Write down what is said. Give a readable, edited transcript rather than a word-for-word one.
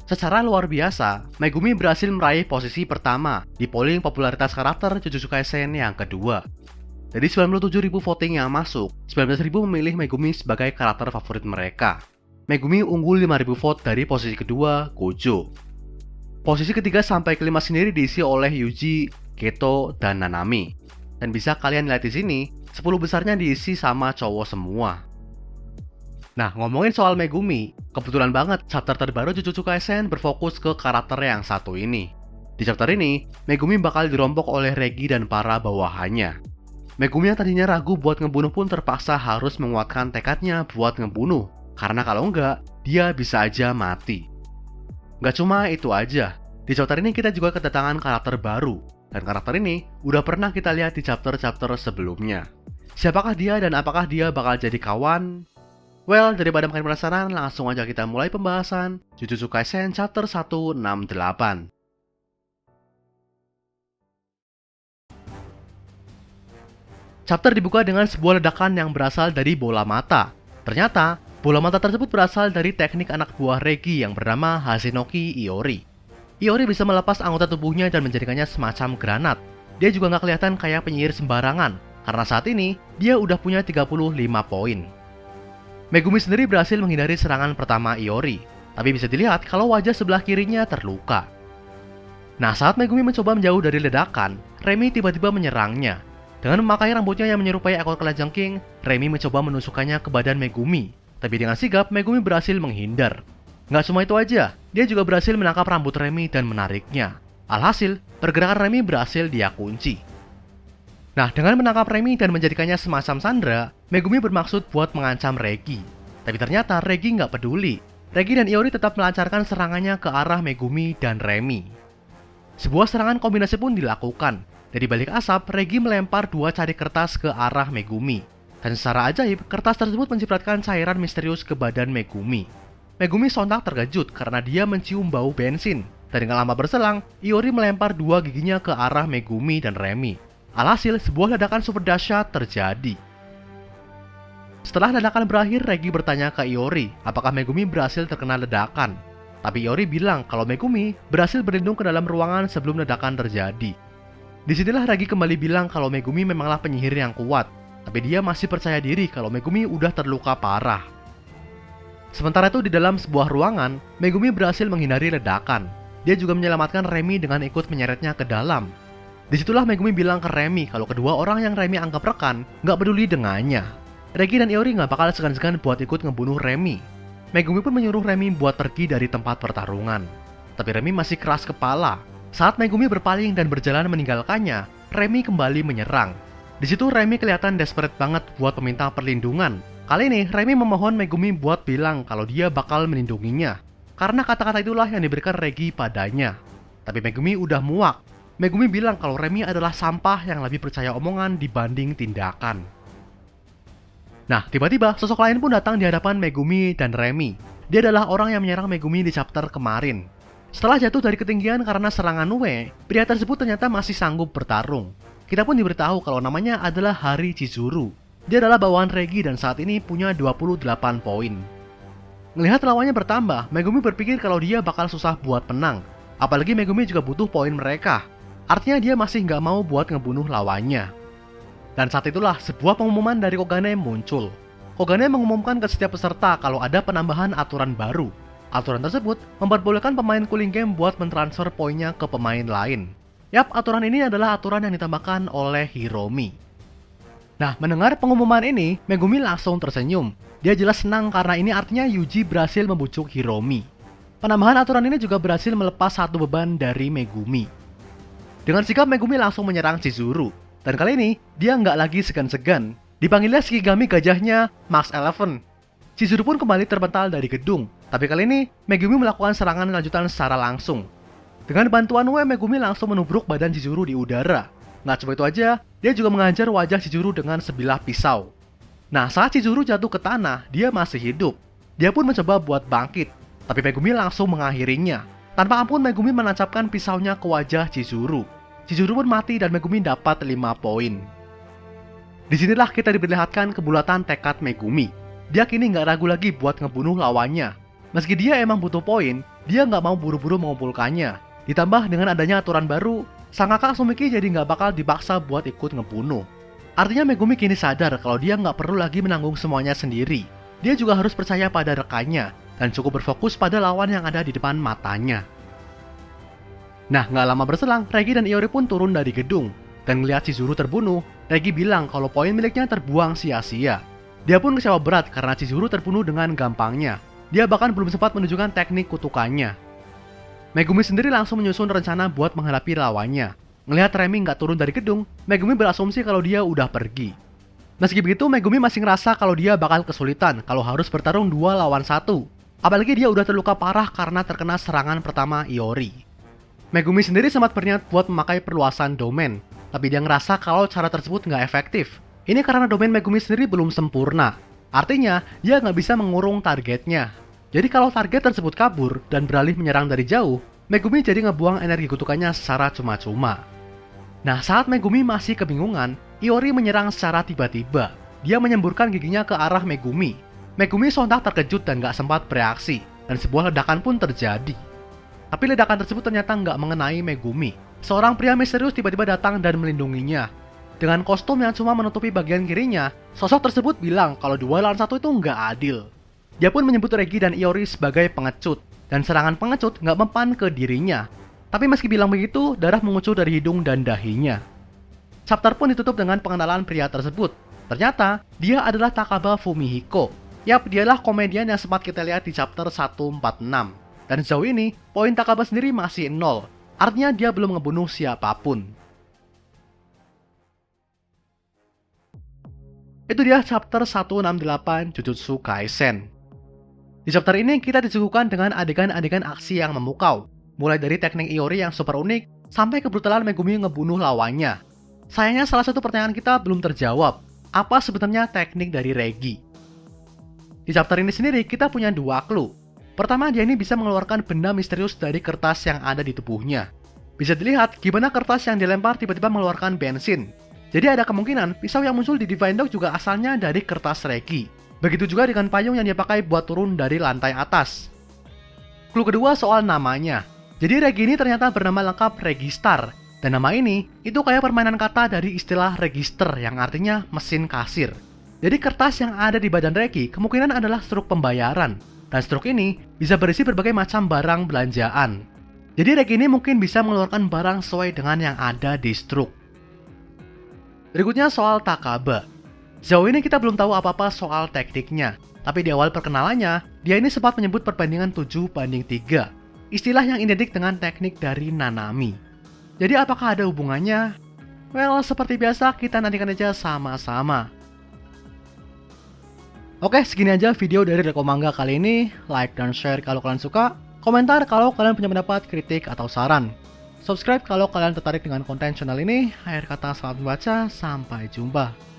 Secara luar biasa, Megumi berhasil meraih posisi pertama di polling popularitas karakter Jujutsu Kaisen yang kedua. Dari 97.000 voting yang masuk, 19.000 memilih Megumi sebagai karakter favorit mereka. Megumi unggul 5.000 vote dari posisi kedua, Gojo. Posisi ketiga sampai kelima sendiri diisi oleh Yuji, Geto, dan Nanami. Dan bisa kalian lihat di sini, 10 besarnya diisi sama cowok semua. Nah, ngomongin soal Megumi, kebetulan banget chapter terbaru Jujutsu Kaisen berfokus ke karakter yang satu ini. Di chapter ini, Megumi bakal dirompok oleh Regi dan para bawahannya. Megumi yang tadinya ragu buat ngebunuh pun terpaksa harus menguatkan tekadnya buat ngebunuh, karena kalau enggak, dia bisa aja mati. Nggak cuma itu aja, di chapter ini kita juga kedatangan karakter baru, dan karakter ini udah pernah kita lihat di chapter-chapter sebelumnya. Siapakah dia dan apakah dia bakal jadi kawan? Well, daripada makin penasaran, langsung aja kita mulai pembahasan Jujutsu Kaisen chapter 168. Chapter dibuka dengan sebuah ledakan yang berasal dari bola mata. Ternyata, bola mata tersebut berasal dari teknik anak buah Regi yang bernama Hashinoki Iori. Iori bisa melepas anggota tubuhnya dan menjadikannya semacam granat. Dia juga nggak kelihatan kayak penyihir sembarangan, karena saat ini dia udah punya 35 poin. Megumi sendiri berhasil menghindari serangan pertama Iori, tapi bisa dilihat kalau wajah sebelah kirinya terluka. Nah, saat Megumi mencoba menjauh dari ledakan, Remi tiba-tiba menyerangnya. Dengan memakai rambutnya yang menyerupai ekor kalajengking, Remi mencoba menusukkannya ke badan Megumi. Tapi dengan sigap, Megumi berhasil menghindar. Nggak cuma itu aja, dia juga berhasil menangkap rambut Remi dan menariknya. Alhasil, pergerakan Remi berhasil dia kunci. Nah, dengan menangkap Remi dan menjadikannya semacam sandera, Megumi bermaksud buat mengancam Regi. Tapi ternyata Regi nggak peduli. Regi dan Iori tetap melancarkan serangannya ke arah Megumi dan Remi. Sebuah serangan kombinasi pun dilakukan. Dari balik asap, Regi melempar 2 cari kertas ke arah Megumi. Dan secara ajaib, kertas tersebut mencipratkan cairan misterius ke badan Megumi. Megumi sontak terkejut karena dia mencium bau bensin. Dan dengan lama berselang, Iori melempar 2 giginya ke arah Megumi dan Remi. Alhasil, sebuah ledakan super dahsyat terjadi. Setelah ledakan berakhir, Regi bertanya ke Iori apakah Megumi berhasil terkena ledakan. Tapi Iori bilang kalau Megumi berhasil berlindung ke dalam ruangan sebelum ledakan terjadi. Disinilah Regi kembali bilang kalau Megumi memanglah penyihir yang kuat, tapi dia masih percaya diri kalau Megumi udah terluka parah. Sementara itu di dalam sebuah ruangan, Megumi berhasil menghindari ledakan. Dia juga menyelamatkan Remi dengan ikut menyeretnya ke dalam. Disitulah Megumi bilang ke Remi kalau kedua orang yang Remi anggap rekan nggak peduli dengannya. Regi dan Iori nggak bakal segan-segan buat ikut ngebunuh Remi. Megumi pun menyuruh Remi buat pergi dari tempat pertarungan. Tapi Remi masih keras kepala. Saat Megumi berpaling dan berjalan meninggalkannya, Remi kembali menyerang. Di situ Remi kelihatan desperate banget buat meminta perlindungan. Kali ini Remi memohon Megumi buat bilang kalau dia bakal melindunginya. Karena kata-kata itulah yang diberikan Regi padanya. Tapi Megumi udah muak. Megumi bilang kalau Remi adalah sampah yang lebih percaya omongan dibanding tindakan. Nah, tiba-tiba sosok lain pun datang di hadapan Megumi dan Remi. Dia adalah orang yang menyerang Megumi di chapter kemarin. Setelah jatuh dari ketinggian karena serangan Ue, pria tersebut ternyata masih sanggup bertarung. Kita pun diberitahu kalau namanya adalah Hari Chizuru. Dia adalah bawahan Regi dan saat ini punya 28 poin. Melihat lawannya bertambah, Megumi berpikir kalau dia bakal susah buat menang. Apalagi Megumi juga butuh poin mereka. Artinya dia masih nggak mau buat ngebunuh lawannya. Dan saat itulah sebuah pengumuman dari Kogane muncul. Kogane mengumumkan ke setiap peserta kalau ada penambahan aturan baru. Aturan tersebut memperbolehkan pemain cooling game buat mentransfer poinnya ke pemain lain. Yap, aturan ini adalah aturan yang ditambahkan oleh Hiromi. Nah, mendengar pengumuman ini, Megumi langsung tersenyum. Dia jelas senang karena ini artinya Yuji berhasil membujuk Hiromi. Penambahan aturan ini juga berhasil melepas satu beban dari Megumi. Dengan sikap Megumi langsung menyerang Chizuru. Dan kali ini, dia nggak lagi segan-segan. Dipanggilnya Shikigami gajahnya Max 11. Chizuru pun kembali terpental dari gedung. Tapi kali ini, Megumi melakukan serangan lanjutan secara langsung. Dengan bantuan Ue, Megumi langsung menubruk badan Chizuru di udara. Nggak cuma itu aja, dia juga menghajar wajah Chizuru dengan sebilah pisau. Nah, saat Chizuru jatuh ke tanah, dia masih hidup. Dia pun mencoba buat bangkit. Tapi Megumi langsung mengakhirinya. Tanpa ampun, Megumi menancapkan pisaunya ke wajah Chizuru. Chizuru pun mati dan Megumi dapat 5 poin. Disinilah kita diperlihatkan kebulatan tekad Megumi. Dia kini nggak ragu lagi buat ngebunuh lawannya. Meski dia emang butuh poin, dia nggak mau buru-buru mengumpulkannya. Ditambah dengan adanya aturan baru, sang kakak Sumiki jadi nggak bakal dipaksa buat ikut ngebunuh. Artinya Megumi kini sadar kalau dia nggak perlu lagi menanggung semuanya sendiri. Dia juga harus percaya pada rekannya, dan cukup berfokus pada lawan yang ada di depan matanya. Nah, nggak lama berselang, Regi dan Iori pun turun dari gedung. Dan melihat Chizuru terbunuh, Regi bilang kalau poin miliknya terbuang sia-sia. Dia pun kecewa berat karena Chizuru terbunuh dengan gampangnya. Dia bahkan belum sempat menunjukkan teknik kutukannya. Megumi sendiri langsung menyusun rencana buat menghadapi lawannya. Ngelihat Remi nggak turun dari gedung, Megumi berasumsi kalau dia udah pergi. Meski begitu, Megumi masih ngerasa kalau dia bakal kesulitan kalau harus bertarung 2 lawan 1. Apalagi dia udah terluka parah karena terkena serangan pertama Iori. Megumi sendiri sempat berniat buat memakai perluasan domain, tapi dia ngerasa kalau cara tersebut nggak efektif. Ini karena domain Megumi sendiri belum sempurna. Artinya, dia nggak bisa mengurung targetnya. Jadi kalau target tersebut kabur dan beralih menyerang dari jauh, Megumi jadi ngebuang energi kutukannya secara cuma-cuma. Nah, saat Megumi masih kebingungan, Iori menyerang secara tiba-tiba. Dia menyemburkan giginya ke arah Megumi. Megumi sontak terkejut dan nggak sempat bereaksi, dan sebuah ledakan pun terjadi. Tapi ledakan tersebut ternyata nggak mengenai Megumi. Seorang pria misterius tiba-tiba datang dan melindunginya. Dengan kostum yang cuma menutupi bagian kirinya, sosok tersebut bilang kalau 2 lawan 1 itu nggak adil. Dia pun menyebut Regi dan Iori sebagai pengecut, dan serangan pengecut nggak mempan ke dirinya. Tapi meski bilang begitu, darah mengucur dari hidung dan dahinya. Chapter pun ditutup dengan pengenalan pria tersebut. Ternyata, dia adalah Takaba Fumihiko. Yap, dialah komedian yang sempat kita lihat di chapter 146. Dan sejauh ini, poin Takaba sendiri masih 0. Artinya dia belum ngebunuh siapapun. Itu dia chapter 168 Jujutsu Kaisen. Di chapter ini kita disuguhkan dengan adegan-adegan aksi yang memukau, mulai dari teknik Iori yang super unik, sampai kebrutalan Megumi ngebunuh lawannya. Sayangnya salah satu pertanyaan kita belum terjawab, apa sebenarnya teknik dari Regi? Di chapter ini sendiri kita punya 2 clue. Pertama, dia ini bisa mengeluarkan benda misterius dari kertas yang ada di tubuhnya. Bisa dilihat gimana kertas yang dilempar tiba-tiba mengeluarkan bensin. Jadi ada kemungkinan pisau yang muncul di Divine Dog juga asalnya dari kertas Regi. Begitu juga dengan payung yang dia pakai buat turun dari lantai atas. Clue kedua soal namanya. Jadi Regi ini ternyata bernama lengkap Registar. Dan nama ini itu kayak permainan kata dari istilah register yang artinya mesin kasir. Jadi kertas yang ada di badan Regi kemungkinan adalah struk pembayaran. Dan struk ini bisa berisi berbagai macam barang belanjaan. Jadi Regi ini mungkin bisa mengeluarkan barang sesuai dengan yang ada di struk. Berikutnya soal Takaba. Sejauh ini kita belum tahu apa-apa soal tekniknya. Tapi di awal perkenalannya, dia ini sempat menyebut perbandingan 7:3. Istilah yang identik dengan teknik dari Nanami. Jadi apakah ada hubungannya? Well, seperti biasa kita nantikan aja sama-sama. Oke, segini aja video dari Reko Manga kali ini. Like dan share kalau kalian suka. Komentar kalau kalian punya pendapat, kritik, atau saran. Subscribe kalau kalian tertarik dengan konten channel ini. Akhir kata, selamat membaca. Sampai jumpa.